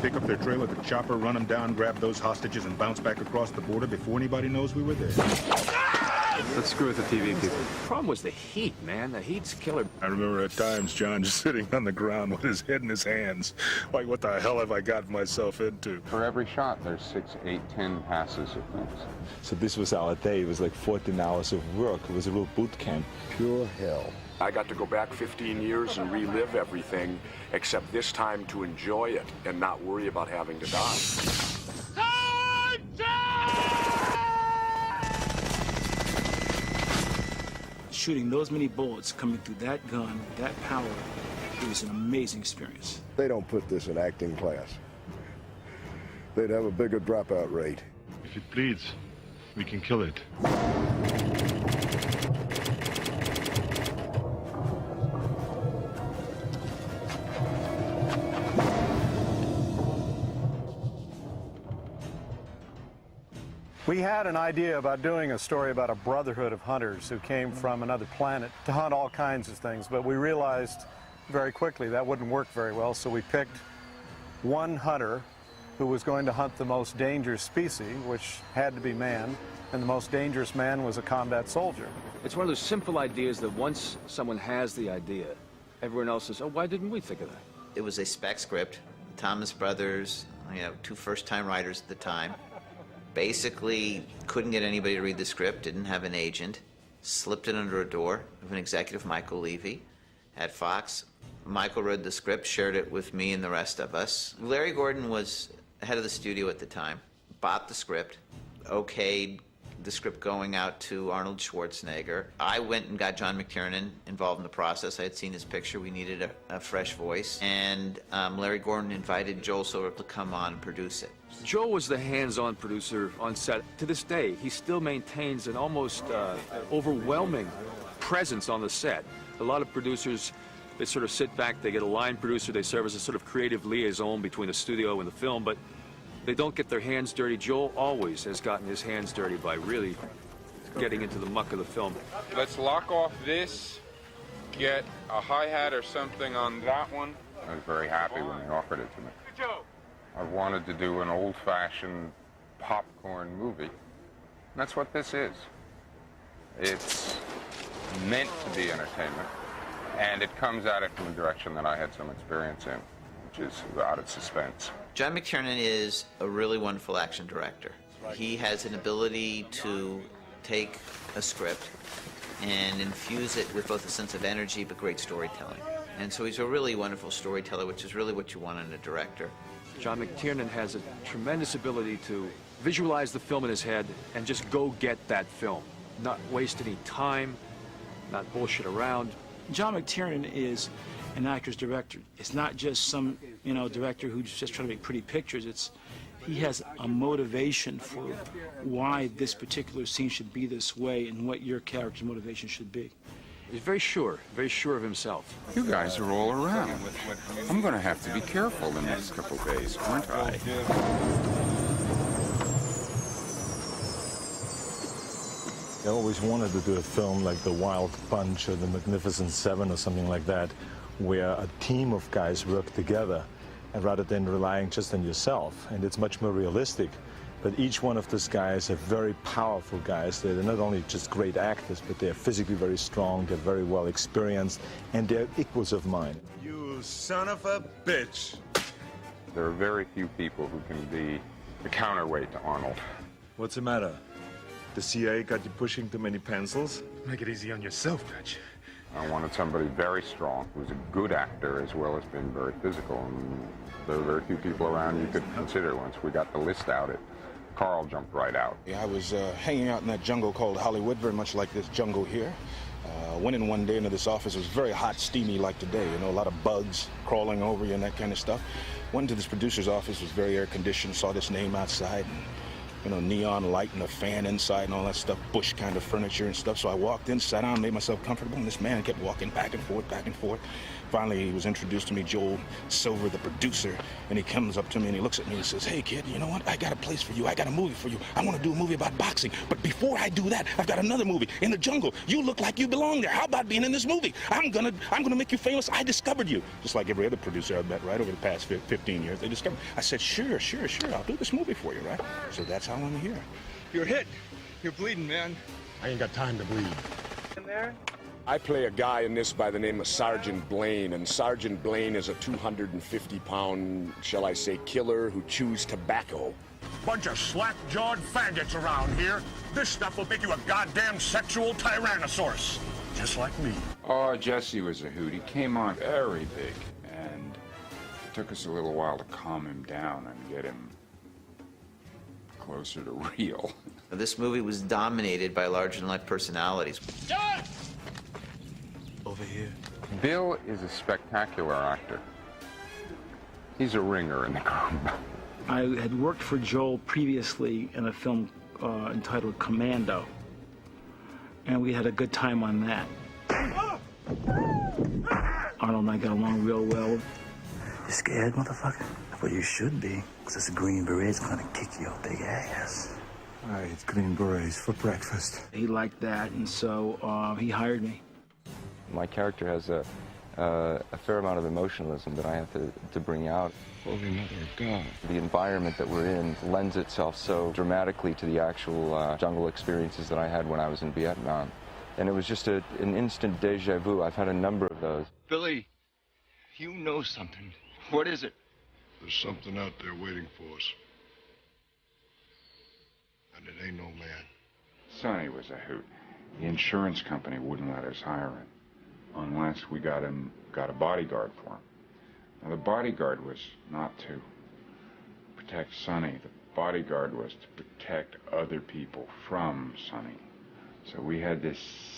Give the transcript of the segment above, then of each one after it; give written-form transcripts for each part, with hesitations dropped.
pick up their trail with a chopper, run them down, grab those hostages, and bounce back across the border before anybody knows we were there. Let's screw with the TV people. The problem was the heat, man. The heat's killer. I remember at times John just sitting on the ground with his head in his hands. Like, what the hell have I gotten myself into? For every shot, there's 6, 8, 10 passes of things. So this was our day. It was like 14 hours of work. It was a real boot camp. Pure hell. I got to go back 15 years and relive everything, except this time to enjoy it and not worry about having to die. Shooting those many bullets coming through that gun, that power, it was an amazing experience. They don't put this in acting class. They'd have a bigger dropout rate. If it bleeds, we can kill it. We had an idea about doing a story about a brotherhood of hunters who came from another planet to hunt all kinds of things, but we realized very quickly that wouldn't work very well, so we picked one hunter who was going to hunt the most dangerous species, which had to be man, and the most dangerous man was a combat soldier. It's one of those simple ideas that once someone has the idea, everyone else says, oh, why didn't we think of that? It was a spec script. Thomas Brothers, two first-time writers at the time, basically couldn't get anybody to read the script, didn't have an agent, slipped it under a door of an executive, Michael Levy, at Fox. Michael read the script, shared it with me and the rest of us. Larry Gordon was head of the studio at the time, bought the script, okayed the script going out to Arnold Schwarzenegger. I went and got John McTiernan involved in the process. I had seen his picture. We needed a fresh voice. And Larry Gordon invited Joel Silver to come on and produce it. Joel was the hands-on producer on set. To this day, he still maintains an almost overwhelming presence on the set. A lot of producers, they sort of sit back, they get a line producer, they serve as a sort of creative liaison between the studio and the film, but they don't get their hands dirty. Joel always has gotten his hands dirty by really getting into the muck of the film. Let's lock off this, get a hi-hat or something on that one. I was very happy when they offered it to me. I wanted to do an old-fashioned popcorn movie. And that's what this is. It's meant to be entertainment, and it comes at it from a direction that I had some experience in, which is about its suspense. John McTiernan is a really wonderful action director. He has an ability to take a script and infuse it with both a sense of energy but great storytelling. And so he's a really wonderful storyteller, which is really what you want in a director. John McTiernan has a tremendous ability to visualize the film in his head and just go get that film. Not waste any time, not bullshit around. John McTiernan is an actor's director. It's not just some, director who's just trying to make pretty pictures. He has a motivation for why this particular scene should be this way and what your character's motivation should be. He's very sure of himself. You guys are all around. I'm going to have to be careful the next couple of days, aren't I? I always wanted to do a film like The Wild Bunch or The Magnificent Seven or something like that, where a team of guys work together, and rather than relying just on yourself. And it's much more realistic. But each one of those guys are very powerful guys. They're not only just great actors, but they're physically very strong, they're very well experienced, and they're equals of mine. You son of a bitch. There are very few people who can be the counterweight to Arnold. What's the matter? The CIA got you pushing too many pencils? Make it easy on yourself, Dutch. I wanted somebody very strong, who's a good actor as well as being very physical. And there are very few people around you could consider. Once we got the list out, Carl jumped right out. I was hanging out in that jungle called Hollywood, very much like this jungle here. Went in one day into this office. It was very hot, steamy like today, a lot of bugs crawling over you and that kind of stuff. Went to this producer's office, was very air-conditioned, saw this name outside, and you know, neon light and a fan inside and all that stuff, bush kind of furniture and stuff. So I walked in, sat down, made myself comfortable, and this man kept walking back and forth, back and forth. Finally, he was introduced to me, Joel Silver, the producer, and he comes up to me and he looks at me and says, "Hey, kid, you know what? I got a place for you. I got a movie for you. I want to do a movie about boxing. But before I do that, I've got another movie, In the Jungle. You look like you belong there. How about being in this movie? I'm gonna make you famous. I discovered you." Just like every other producer I've met, right, over the past 15 years, they discovered. I said, sure, I'll do this movie for you, right? So that's how I'm here. You're hit. You're bleeding, man. I ain't got time to bleed. In there? I play a guy in this by the name of Sergeant Blaine, and Sergeant Blaine is a 250-pound, shall I say, killer who chews tobacco. Bunch of slack-jawed faggots around here. This stuff will make you a goddamn sexual tyrannosaurus. Just like me. Oh, Jesse was a hoot. He came on very big, and it took us a little while to calm him down and get him closer to real. This movie was dominated by larger-than-life personalities. John! Over here. Bill is a spectacular actor. He's a ringer in the group. I had worked for Joel previously in a film entitled Commando, and we had a good time on that. Arnold and I got along real well. You scared, motherfucker? Well, you should be, because this Green Beret's gonna kick your big ass. I eat Green Berets for breakfast. He liked that, and so he hired me. My character has a fair amount of emotionalism that I have to bring out. Holy Mother of God. The environment that we're in lends itself so dramatically to the actual jungle experiences that I had when I was in Vietnam. And it was just an instant deja vu. I've had a number of those. Billy, you know something. What is it? There's something out there waiting for us. And it ain't no man. Sonny was a hoot. The insurance company wouldn't let us hire him unless we got a bodyguard for him. Now, the bodyguard was not to protect Sonny. The bodyguard was to protect other people from Sonny. So we had this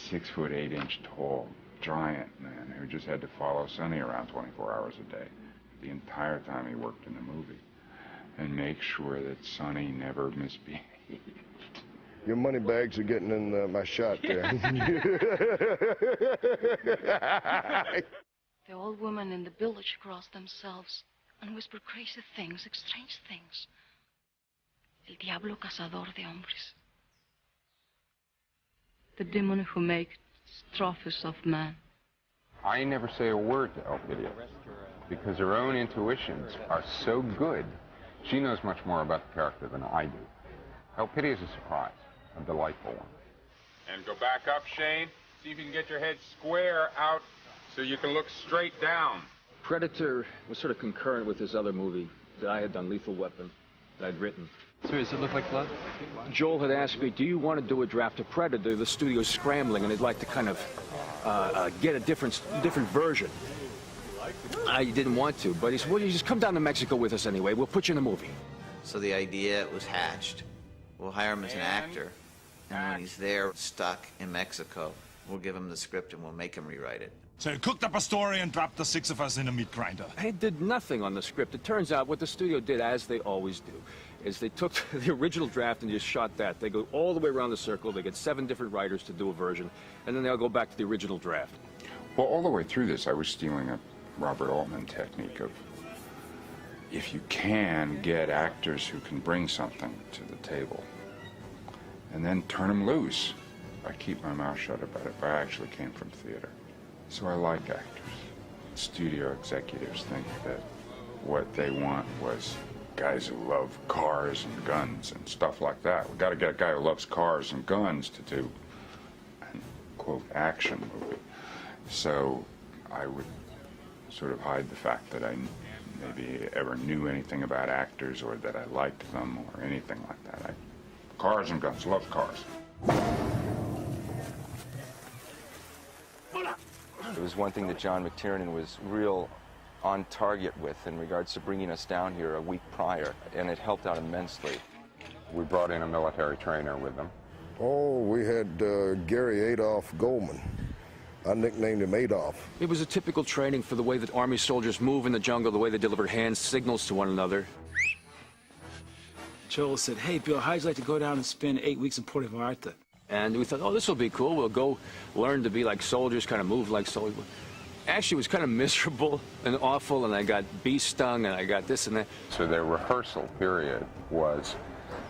6', 8" tall giant man who just had to follow Sonny around 24 hours a day, the entire time he worked in the movie, and make sure that Sonny never misbehaved. Your money bags are getting in my shot there. The old women in the village cross themselves and whisper crazy things, strange things. El diablo cazador de hombres. The demon who makes trophies of man. I never say a word to Elpidia because her own intuitions are so good. She knows much more about the character than I do. Elpidia is a surprise, a delightful one. And go back up, Shane. See if you can get your head square out so you can look straight down. Predator was sort of concurrent with this other movie that I had done, Lethal Weapon, that I'd written. So does it look like blood? Joel had asked me, do you want to do a draft of Predator? The studio's scrambling, and they'd like to kind of get a different version. I didn't want to, but he said, well, you just come down to Mexico with us anyway. We'll put you in a movie. So the idea was hatched. We'll hire him as an actor, and when he's there, stuck in Mexico, we'll give him the script and we'll make him rewrite it. So you cooked up a story and dropped the 6 of us in a meat grinder. I did nothing on the script. It turns out what the studio did, as they always do, is they took the original draft and just shot that. They go all the way around the circle. They get 7 different writers to do a version, and then they'll go back to the original draft. Well, all the way through this, I was stealing a Robert Altman technique of, if you can, get actors who can bring something to the table, and then turn them loose. I keep my mouth shut about it, but I actually came from theater. So I like actors. Studio executives think that what they want was guys who love cars and guns and stuff like that. We got to get a guy who loves cars and guns to do an, quote, action movie. So I would sort of hide the fact that I maybe ever knew anything about actors or that I liked them or anything like that. Cars and guns, love cars. It was one thing that John McTiernan was real on target with in regards to bringing us down here a week prior, and it helped out immensely. We brought in a military trainer with them. Oh, we had Gary Adolph Goldman. I nicknamed him Adolf. It was a typical training for the way that Army soldiers move in the jungle, the way they deliver hand signals to one another. Joel said, hey, Bill, how'd you like to go down and spend 8 weeks in Puerto Vallarta? And we thought, oh, this will be cool. We'll go learn to be like soldiers, kind of move like soldiers. Actually, it was kind of miserable and awful, and I got bee stung, and I got this and that. So their rehearsal period was,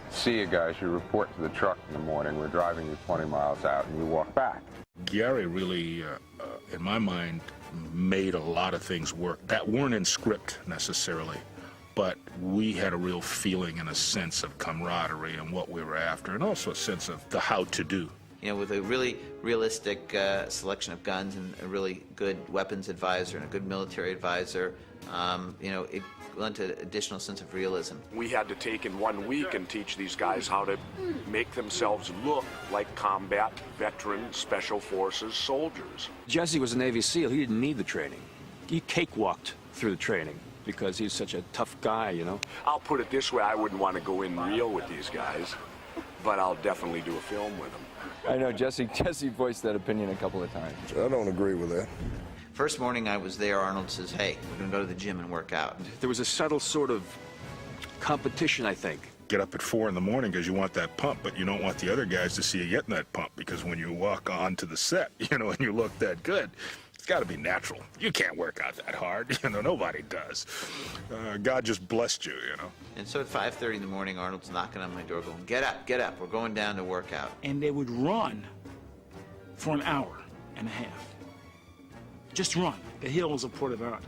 see you guys, you report to the truck in the morning, we're driving you 20 miles out, and you walk back. Gary really, in my mind, made a lot of things work that weren't in script necessarily, but we had a real feeling and a sense of camaraderie and what we were after, and also a sense of the how to do. You know, with a really realistic selection of guns and a really good weapons advisor and a good military advisor, you know, it lent an additional sense of realism. We had to take in 1 week and teach these guys how to make themselves look like combat veteran special forces soldiers. Jesse was a Navy SEAL. He didn't need the training. He cakewalked through the training because he's such a tough guy, you know. I'll put it this way, I wouldn't want to go in real with these guys, but I'll definitely do a film with them. I know Jesse voiced that opinion a couple of times. I don't agree with that. First morning I was there, Arnold says, hey, we're going to go to the gym and work out. There was a subtle sort of competition, I think. Get up at 4 in the morning because you want that pump, but you don't want the other guys to see you getting that pump, because when you walk onto the set, you know, and you look that good, it's got to be natural. You can't work out that hard. You know, nobody does. God just blessed you, you know. And so at 5:30 in the morning, Arnold's knocking on my door going, get up, we're going down to work out. And they would run for an hour and a half. Just run the hills of Puerto Vallarta.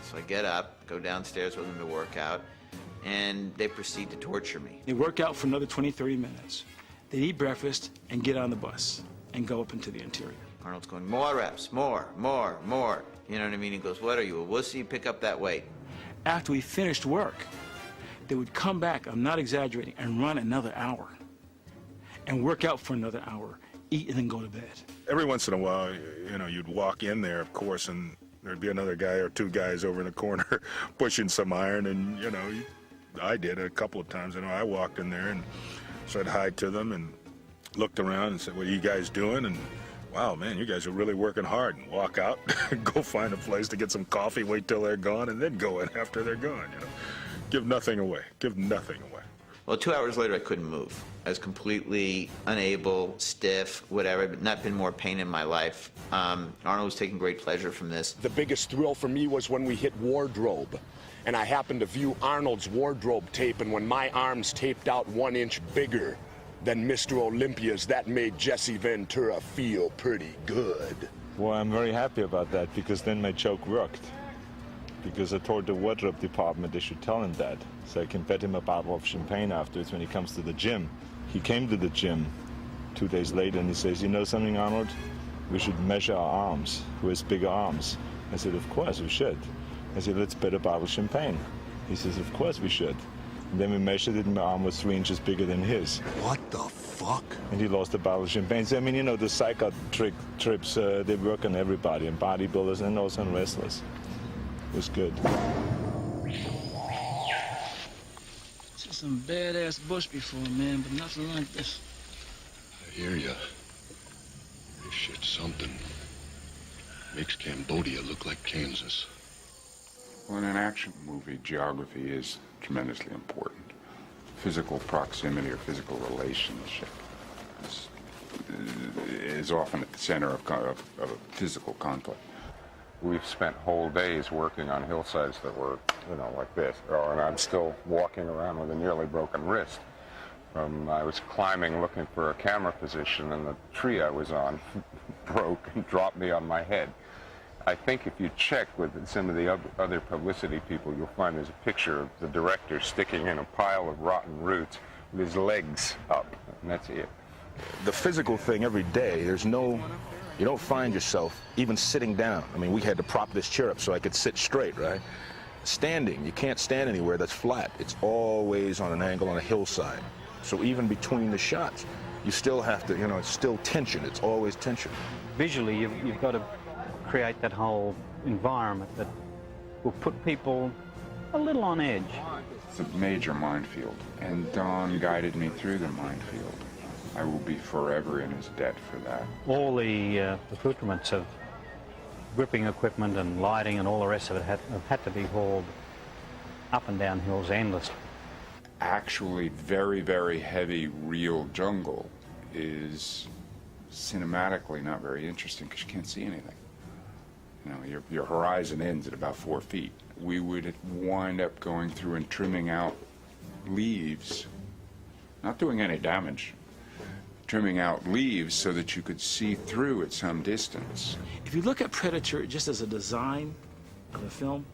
So I get up, go downstairs with them to work out, and they proceed to torture me. They work out for another 20, 30 minutes. They eat breakfast and get on the bus and go up into the interior. Arnold's going, more reps, more. You know what I mean? He goes, what are you, a wussy? Pick up that weight. After we finished work, they would come back, I'm not exaggerating, and run another hour and work out for another hour, eat, and then go to bed. Every once in a while, you know, you'd walk in there, of course, and there'd be another guy or 2 guys over in the corner pushing some iron, and, you know, I did it a couple of times. You know, I walked in there and said hi to them and looked around and said, what are you guys doing? And wow, man, you guys are really working hard. And walk out, go find a place to get some coffee, wait till they're gone, and then go in after they're gone, you know. Give nothing away. Give nothing away. Well, 2 hours later, I couldn't move. I was completely unable, stiff, whatever, but not been more pain in my life. Arnold was taking great pleasure from this. The biggest thrill for me was when we hit wardrobe, and I happened to view Arnold's wardrobe tape, and when my arms taped out 1 inch bigger than Mr. Olympia's, that made Jesse Ventura feel pretty good. Well, I'm very happy about that, because then my joke worked. Because I told the wardrobe department they should tell him that, so I can bet him a bottle of champagne afterwards when he comes to the gym. He came to the gym 2 days later and he says, you know something, Arnold? We should measure our arms. Who has bigger arms? I said, of course we should. I said, let's bet a bottle of champagne. He says, of course we should. And then we measured it and my arm was 3 inches bigger than his. What the fuck? And he lost a bottle of champagne. So, I mean, you know, the psycho trips, they work on everybody, and bodybuilders and also on wrestlers. It was good. Seen some badass bush before, man, but nothing like this. I hear ya. This shit's something. Makes Cambodia look like Kansas. Well, in an action movie, geography is tremendously important. Physical proximity or physical relationship is often at the center of a physical conflict. We've spent whole days working on hillsides that were, you know, like this. Oh, and I'm still walking around with a nearly broken wrist. I was climbing looking for a camera position, and the tree I was on broke and dropped me on my head. I think if you check with some of the other publicity people, you'll find there's a picture of the director sticking in a pile of rotten roots with his legs up, and that's it. The physical thing every day, you don't find yourself even sitting down. I mean, we had to prop this chair up so I could sit straight, right? Standing, you can't stand anywhere that's flat. It's always on an angle on a hillside. So even between the shots, you still have to, you know, it's still tension. It's always tension. Visually, you've got to create that whole environment that will put people a little on edge. It's a major minefield, and Don guided me through the minefield. I will be forever in his debt for that. All the accoutrements of gripping equipment and lighting and all the rest of it have had to be hauled up and down hills endlessly. actually very, very heavy real jungle is cinematically not very interesting because you can't see anything. You know, your horizon ends at about 4 feet. We would wind up going through and trimming out leaves, not doing any damage, trimming out leaves so that you could see through at some distance. If you look at Predator just as a design of a film,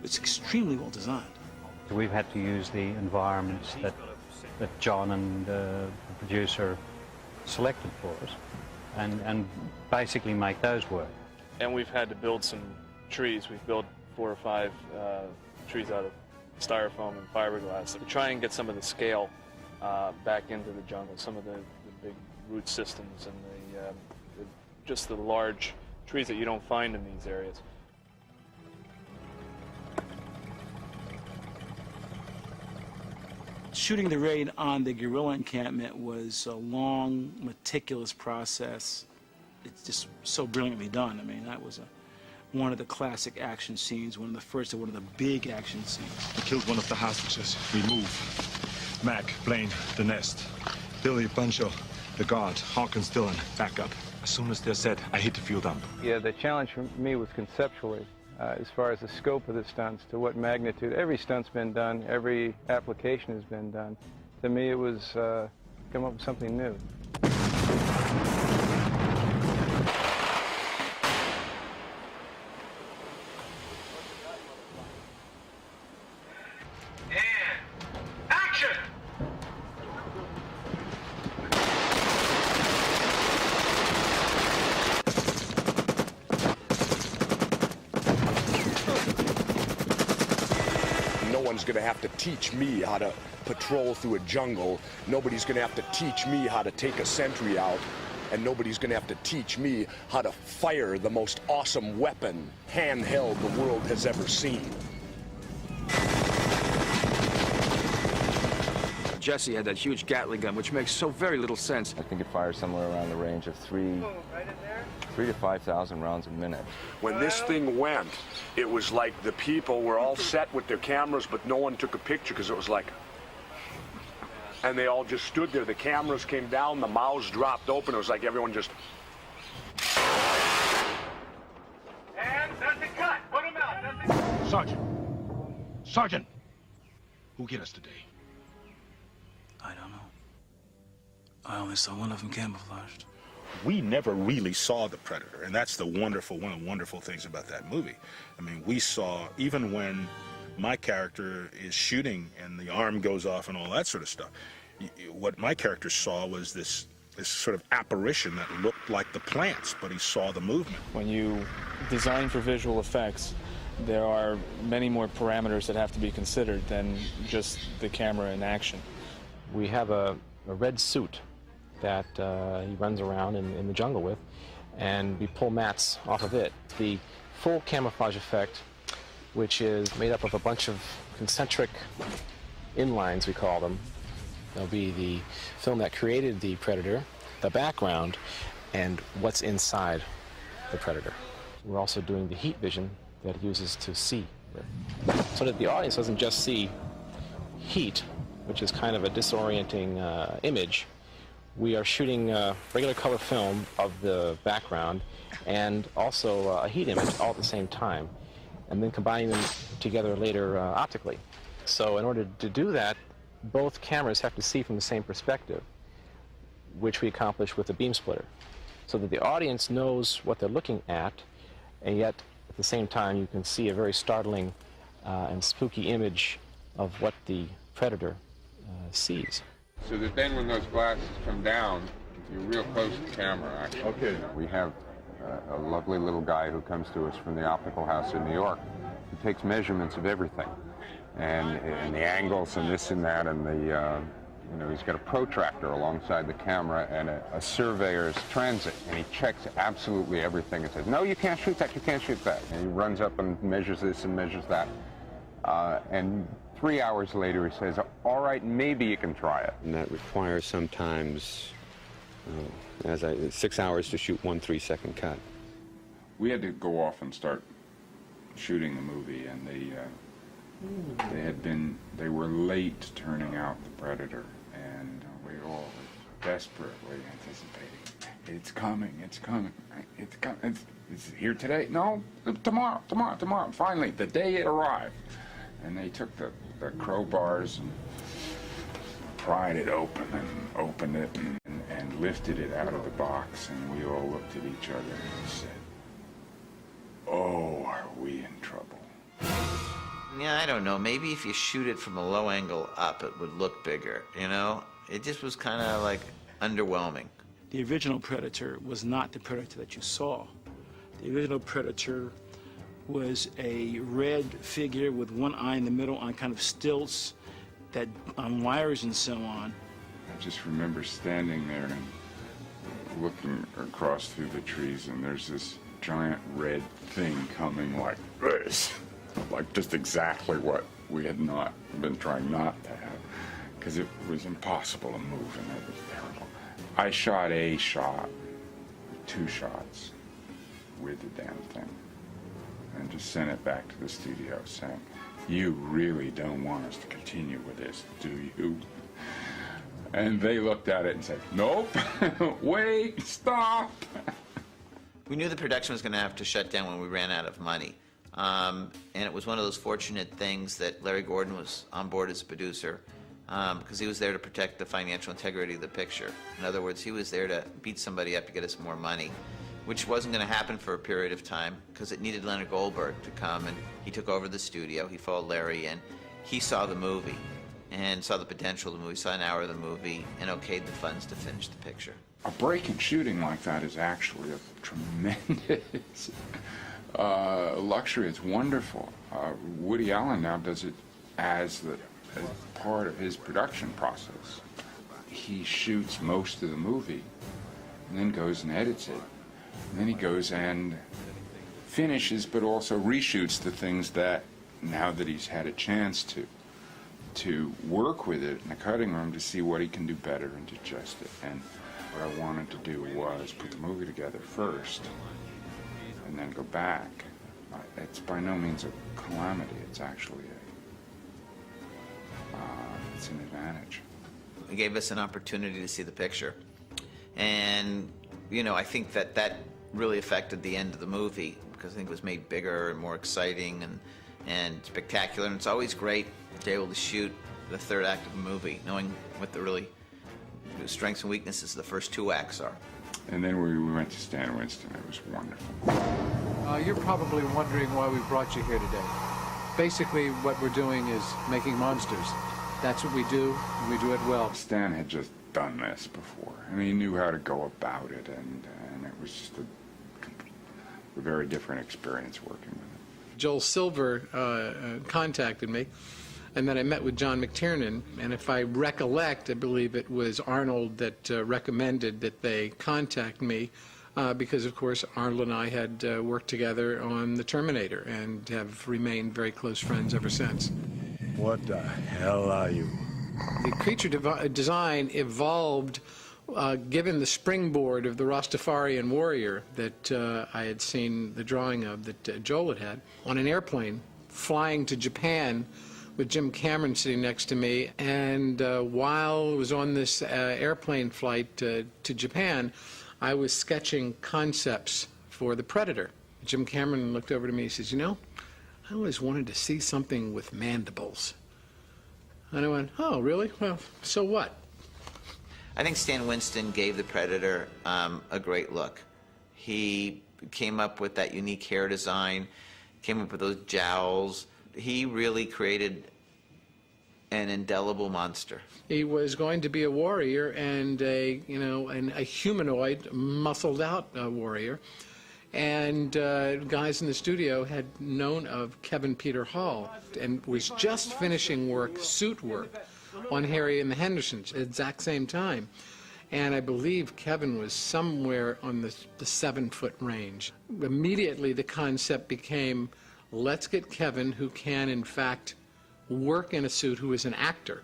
it's extremely well designed. We've had to use the environments that John and the producer selected for us and basically make those work. And we've had to build some trees. We've built 4 or 5 trees out of styrofoam and fiberglass to try and get some of the scale back into the jungle, some of the big root systems and just the large trees that you don't find in these areas. Shooting the raid on the guerrilla encampment was a long, meticulous process. It's just so brilliantly done. I mean, that was one of the classic action scenes, one of the first and one of the big action scenes. We killed one of the hostages. We move. Mac, Blaine, the nest. Billy, Pancho, the guard, Hawkins, Dillon, back up. As soon as they're set, I hit the fuel dump. Yeah, the challenge for me was conceptually, as far as the scope of the stunts, to what magnitude. Every stunt's been done, every application has been done. To me, it was come up with something new. Going to have to teach me how to patrol through a jungle. Nobody's going to have to teach me how to take a sentry out, and nobody's going to have to teach me how to fire the most awesome weapon, handheld, the world has ever seen. Jesse had that huge Gatling gun, which makes so very little sense. I think it fires somewhere around the range of 3 to 5,000 rounds a minute. When this thing went, it was like the people were all set with their cameras, but no one took a picture because it was like... And they all just stood there. The cameras came down, the mouths dropped open. It was like everyone just... And that's a cut. Put him out. Sergeant! Sergeant! Who hit us today? I don't know. I only saw one of them camouflaged. We never really saw the Predator, and that's one of the wonderful things about that movie. I mean, we saw, even when my character is shooting and the arm goes off and all that sort of stuff, what my character saw was this sort of apparition that looked like the plants, but he saw the movement. When you design for visual effects, there are many more parameters that have to be considered than just the camera in action. We have a red suit that he runs around in the jungle with, and we pull mats off of it. The full camouflage effect, which is made up of a bunch of concentric inlines, we call them. There'll be the film that created the Predator, the background, and what's inside the Predator. We're also doing the heat vision that it uses to see, so that the audience doesn't just see heat, which is kind of a disorienting image. We are shooting regular color film of the background and also a heat image all at the same time, and then combining them together later optically. So in order to do that, both cameras have to see from the same perspective, which we accomplish with the beam splitter, so that the audience knows what they're looking at, and yet at the same time you can see a very startling and spooky image of what the Predator sees. So that then when those glasses come down, you're real close to the camera, actually. Okay. We have a lovely little guy who comes to us from the optical house in New York who takes measurements of everything. And the angles and this and that, and he's got a protractor alongside the camera and a surveyor's transit, and he checks absolutely everything and says, no, you can't shoot that, you can't shoot that. And he runs up and measures this and measures that. And 3 hours later, he says, all right, maybe you can try it. And that requires sometimes 6 hours to shoot 1 3-second cut. We had to go off and start shooting the movie, and They were late turning out the predator, and we all were desperately anticipating. It's coming, it's coming, it's coming. It's here today? No, tomorrow. Finally, the day it arrived. And they took the crowbars and pried it open and opened it and lifted it out of the box, and we all looked at each other and said, "Oh, are we in trouble?" Yeah, I don't know. Maybe if you shoot it from a low angle up, it would look bigger, you know? It just was kind of like underwhelming. The original Predator was not the Predator that you saw. The original Predator was a red figure with one eye in the middle on kind of stilts that on wires and so on. I just remember standing there and looking across through the trees, and there's this giant red thing coming like this. Like just exactly what we had not been trying not to have, because it was impossible to move, and it was terrible. I shot a shot, 2 shots with the damn thing, and just sent it back to the studio saying, "You really don't want us to continue with this, do you?" And they looked at it and said, "Nope, wait, stop." We knew the production was going to have to shut down when we ran out of money. And it was one of those fortunate things that Larry Gordon was on board as a producer, because he was there to protect the financial integrity of the picture. In other words, he was there to beat somebody up to get us more money, which wasn't going to happen for a period of time because it needed Leonard Goldberg to come, and he took over the studio. He followed Larry in. He saw the movie and saw the potential of the movie, saw an hour of the movie, and okayed the funds to finish the picture. A break in shooting like that is actually a tremendous luxury. It's wonderful. Woody Allen now does it as part of his production process. He shoots most of the movie and then goes and edits it. And then he goes and finishes, but also reshoots the things that, now that he's had a chance to work with it in the cutting room, to see what he can do better and to adjust it. And what I wanted to do was put the movie together first and then go back. It's by no means a calamity. It's actually it's an advantage. It gave us an opportunity to see the picture. And, you know, I think that really affected the end of the movie, because I think it was made bigger and more exciting and spectacular. And it's always great to be able to shoot the third act of a movie, knowing what the strengths and weaknesses of the first 2 acts are. And then we went to Stan Winston. It was wonderful. You're probably wondering why we brought you here today. Basically, what we're doing is making monsters. That's what we do, and we do it well. Stan had just done this before, and he knew how to go about it, and it was just a very different experience working with him. Joel Silver contacted me, and then I met with John McTiernan, and if I recollect, I believe it was Arnold that recommended that they contact me, because, of course, Arnold and I had worked together on The Terminator and have remained very close friends ever since. What the hell are you? The creature design evolved given the springboard of the Rastafarian warrior that I had seen the drawing of that Joel had on an airplane flying to Japan with Jim Cameron sitting next to me. And while I was on this airplane flight to Japan, I was sketching concepts for the Predator. Jim Cameron looked over to me and says, "You know, I always wanted to see something with mandibles." And I went, "Oh, really? Well, so what?" I think Stan Winston gave the Predator a great look. He came up with that unique hair design, came up with those jowls. He really created an indelible monster. He was going to be a warrior and a humanoid, muscled out warrior. And guys in the studio had known of Kevin Peter Hall and was just finishing suit work on Harry and the Hendersons at the exact same time. And I believe Kevin was somewhere on the 7-foot range. Immediately the concept became, let's get Kevin, who can in fact work in a suit, who is an actor,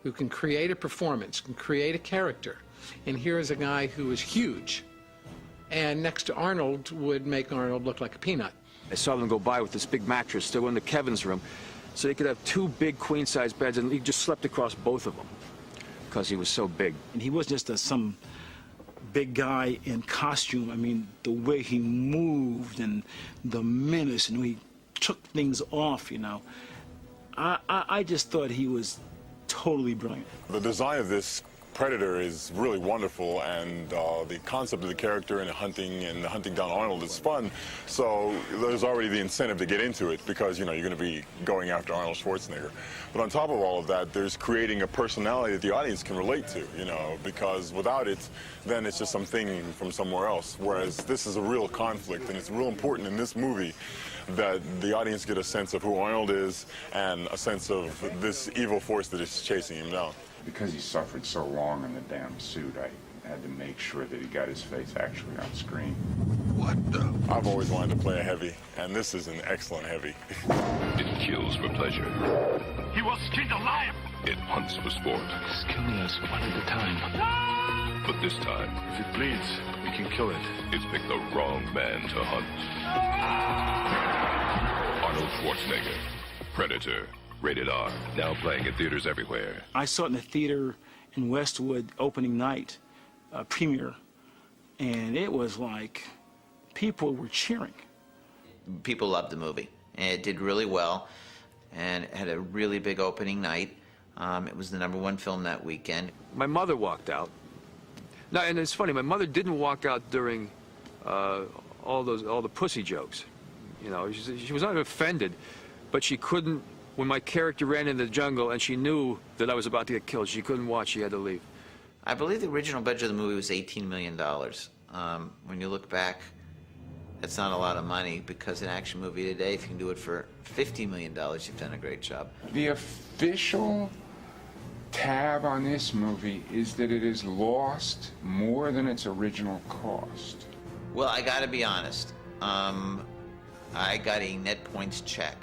who can create a performance, can create a character. And here is a guy who is huge, and next to Arnold would make Arnold look like a peanut. I saw them go by with this big mattress still in the Kevin's room. so they could have two big queen-size beds, and he just slept across both of them because he was so big. And he wasn't just some big guy in costume. I mean, the way he moved and the menace and he took things off, you know. I just thought he was totally brilliant. The design of this Predator is really wonderful, and the concept of the character and the hunting down Arnold is fun. So there's already the incentive to get into it because, you know, you're going to be going after Arnold Schwarzenegger. But on top of all of that, there's creating a personality that the audience can relate to, you know, because without it, then it's just something from somewhere else. Whereas this is a real conflict, and it's real important in this movie that the audience get a sense of who Arnold is and a sense of this evil force that is chasing him down. Because he suffered so long in the damn suit, I had to make sure that he got his face actually on screen. What the? I've always wanted to play a heavy, and this is an excellent heavy. It kills for pleasure. He was skinned alive! It hunts for sport. Just kill me us one at a time. But this time, if it bleeds, we can kill it. It's picked the wrong man to hunt. Arnold Schwarzenegger, Predator. Rated R. Now playing in theaters everywhere. I saw it in the theater in Westwood opening night, premiere, and it was like people were cheering. People loved the movie, and it did really well, and it had a really big opening night. It was the #1 film that weekend. My mother walked out. Now, and it's funny, my mother didn't walk out during all the pussy jokes. You know, she was not offended, but she couldn't. When my character ran into the jungle and she knew that I was about to get killed, she couldn't watch, she had to leave. I believe the original budget of the movie was $18 million. When you look back, that's not a lot of money, because an action movie today, if you can do it for $50 million, you've done a great job. The official tab on this movie is that it has lost more than its original cost. Well, I gotta be honest. I got a net points check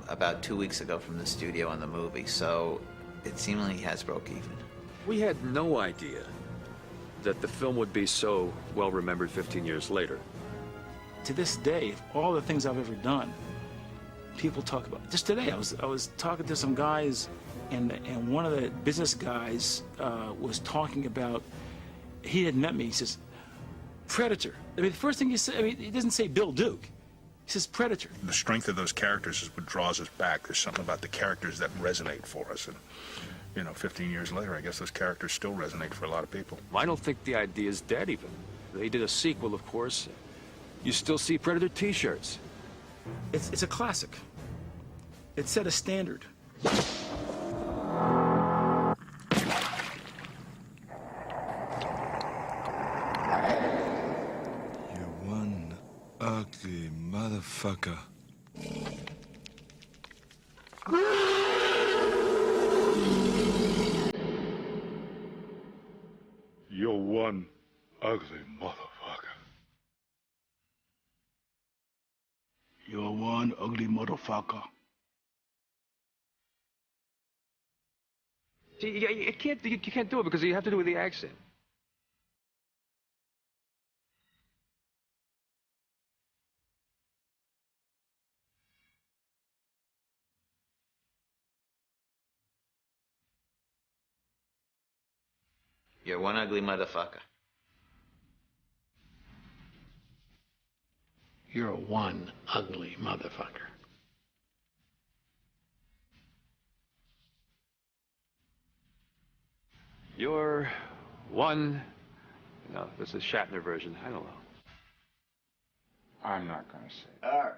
about 2 weeks ago from the studio on the movie, so it seemingly has broke even. We had no idea that the film would be so well remembered 15 years later. To this day, all the things I've ever done, people talk about. Just today, I was talking to some guys, and one of the business guys was talking about. He had met me. He says, "Predator." I mean, the first thing he said. I mean, he doesn't say Bill Duke. He says Predator. The strength of those characters is what draws us back. There's something about the characters that resonate for us. And, you know, 15 years later, I guess those characters still resonate for a lot of people. I don't think the idea is dead even. They did a sequel, of course. You still see Predator t-shirts. It's a classic. It set a standard. Ugly motherfucker. You're one ugly motherfucker. You're one ugly motherfucker. See, you can't do it because you have to do it with the accent. You're one ugly motherfucker. You're one ugly motherfucker. You're one... No, this is Shatner version. I don't know. I'm not going to say it. All right.